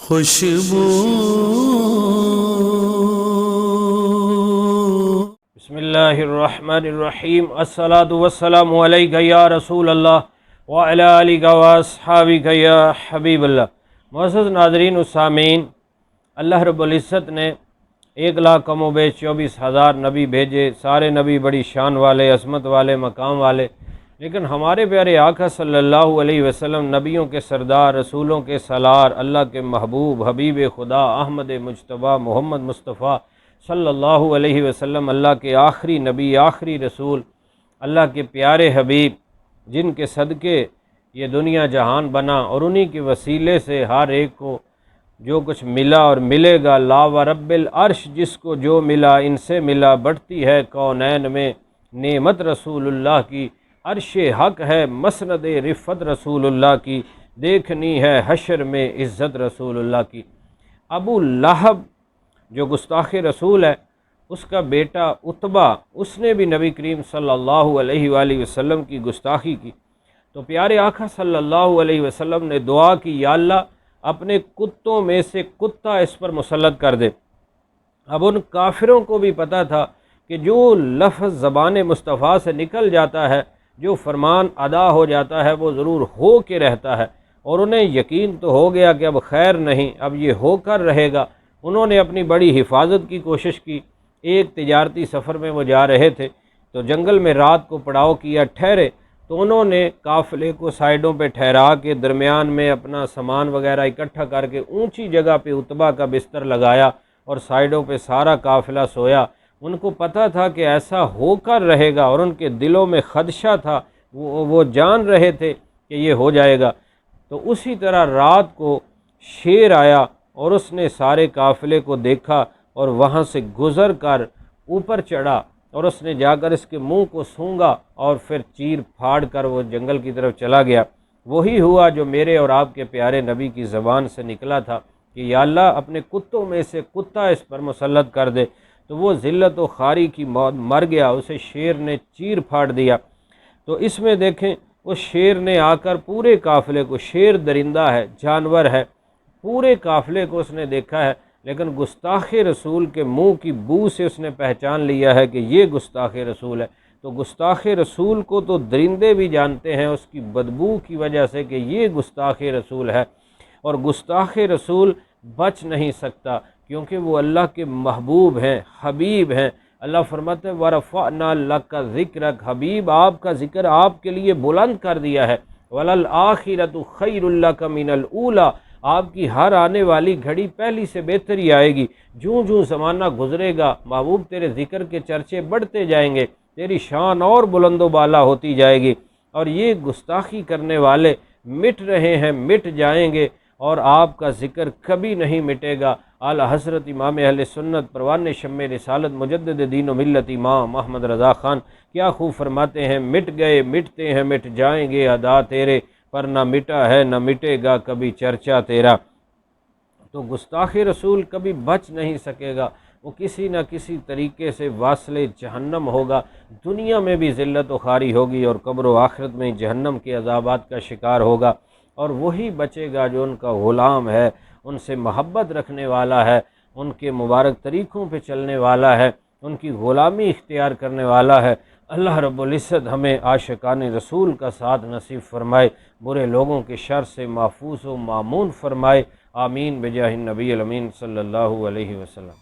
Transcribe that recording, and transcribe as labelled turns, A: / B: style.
A: خوشبو۔
B: بسم اللہ الرحمن الرحیم۔ الصلاۃ والسلام علیک یا رسول اللہ وعلی آلک واصحابک یا حبیب اللہ۔ معزز ناظرین و سامعین، اللہ رب العزت نے 1,00,000 کم و بیش 24,000 نبی بھیجے، سارے نبی بڑی شان والے، عظمت والے، مقام والے، لیکن ہمارے پیارے آقا صلی اللہ علیہ وسلم نبیوں کے سردار، رسولوں کے سالار، اللہ کے محبوب، حبیب خدا، احمد مجتبیٰ، محمد مصطفیٰ صلی اللہ علیہ وسلم، اللہ کے آخری نبی، آخری رسول، اللہ کے پیارے حبیب، جن کے صدقے یہ دنیا جہان بنا، اور انہی کے وسیلے سے ہر ایک کو جو کچھ ملا اور ملے گا، لا و رب العرش جس کو جو ملا ان سے ملا، بڑھتی ہے کونین میں نعمت رسول اللہ کی، عرش حق ہے مسند رفت رسول اللہ کی، دیکھنی ہے حشر میں عزت رسول اللہ کی۔ ابو لہب جو گستاخ رسول ہے، اس کا بیٹا عتبہ، اس نے بھی نبی کریم صلی اللہ علیہ وآلہ وسلم کی گستاخی کی، تو پیارے آقا صلی اللہ علیہ وسلم نے دعا کی، یا اللہ اپنے کتوں میں سے کتا اس پر مسلط کر دے۔ اب ان کافروں کو بھی پتہ تھا کہ جو لفظ زبان مصطفیٰ سے نکل جاتا ہے، جو فرمان ادا ہو جاتا ہے، وہ ضرور ہو کے رہتا ہے، اور انہیں یقین تو ہو گیا کہ اب خیر نہیں، اب یہ ہو کر رہے گا۔ انہوں نے اپنی بڑی حفاظت کی کوشش کی۔ ایک تجارتی سفر میں وہ جا رہے تھے، تو جنگل میں رات کو پڑاؤ کیا، ٹھہرے، تو انہوں نے قافلے کو سائیڈوں پہ ٹھہرا کے درمیان میں اپنا سامان وغیرہ اکٹھا کر کے اونچی جگہ پہ عتبہ کا بستر لگایا، اور سائیڈوں پہ سارا قافلہ سویا۔ ان کو پتہ تھا کہ ایسا ہو کر رہے گا، اور ان کے دلوں میں خدشہ تھا، وہ جان رہے تھے کہ یہ ہو جائے گا۔ تو اسی طرح رات کو شیر آیا، اور اس نے سارے قافلے کو دیکھا، اور وہاں سے گزر کر اوپر چڑھا، اور اس نے جا کر اس کے منہ کو سونگھا، اور پھر چیر پھاڑ کر وہ جنگل کی طرف چلا گیا۔ وہی ہوا جو میرے اور آپ کے پیارے نبی کی زبان سے نکلا تھا کہ یا اللہ اپنے کتوں میں سے کتا اس پر مسلط کر دے، تو وہ ذلت و خواری کی موت مر گیا، اسے شیر نے چیر پھاڑ دیا۔ تو اس میں دیکھیں اس شیر نے آ کر پورے قافلے کو، شیر درندہ ہے، جانور ہے، پورے قافلے کو اس نے دیکھا ہے، لیکن گستاخ رسول کے منہ کی بو سے اس نے پہچان لیا ہے کہ یہ گستاخ رسول ہے۔ تو گستاخ رسول کو تو درندے بھی جانتے ہیں اس کی بدبو کی وجہ سے کہ یہ گستاخ رسول ہے، اور گستاخ رسول بچ نہیں سکتا، کیونکہ وہ اللہ کے محبوب ہیں، حبیب ہیں۔ اللہ فرماتے ہیں وَرَفَعْنَا لَكَ ذِكْرَكَ، حبیب آپ کا ذکر آپ کے لیے بلند کر دیا ہے، وَلَلْآخِرَةُ خَيْرٌ لَكَ مِنَ الْأُولَىٰ، آپ کی ہر آنے والی گھڑی پہلی سے بہتر ہی آئے گی۔ جوں جوں زمانہ گزرے گا محبوب تیرے ذکر کے چرچے بڑھتے جائیں گے، تیری شان اور بلند و بالا ہوتی جائے گی، اور یہ گستاخی کرنے والے مٹ رہے ہیں، مٹ جائیں گے، اور آپ کا ذکر کبھی نہیں مٹے گا۔ اعلیٰ حضرت امام اہل سنت پروان شمع رسالت مجدد دین و ملت امام محمد رضا خان کیا خوب فرماتے ہیں، مٹ گئے مٹتے ہیں مٹ جائیں گے ادا تیرے، پر نہ مٹا ہے نہ مٹے گا کبھی چرچا تیرا۔ تو گستاخ رسول کبھی بچ نہیں سکے گا، وہ کسی نہ کسی طریقے سے واصل جہنم ہوگا، دنیا میں بھی ذلت و خواری ہوگی، اور قبر و آخرت میں جہنم کے عذابات کا شکار ہوگا۔ اور وہی بچے گا جو ان کا غلام ہے، ان سے محبت رکھنے والا ہے، ان کے مبارک طریقوں پہ چلنے والا ہے، ان کی غلامی اختیار کرنے والا ہے۔ اللہ رب العزت ہمیں عاشقان رسول کا ساتھ نصیب فرمائے، برے لوگوں کے شر سے محفوظ و مامون فرمائے، آمین بجاہ النبی الامین صلی اللہ علیہ وسلم۔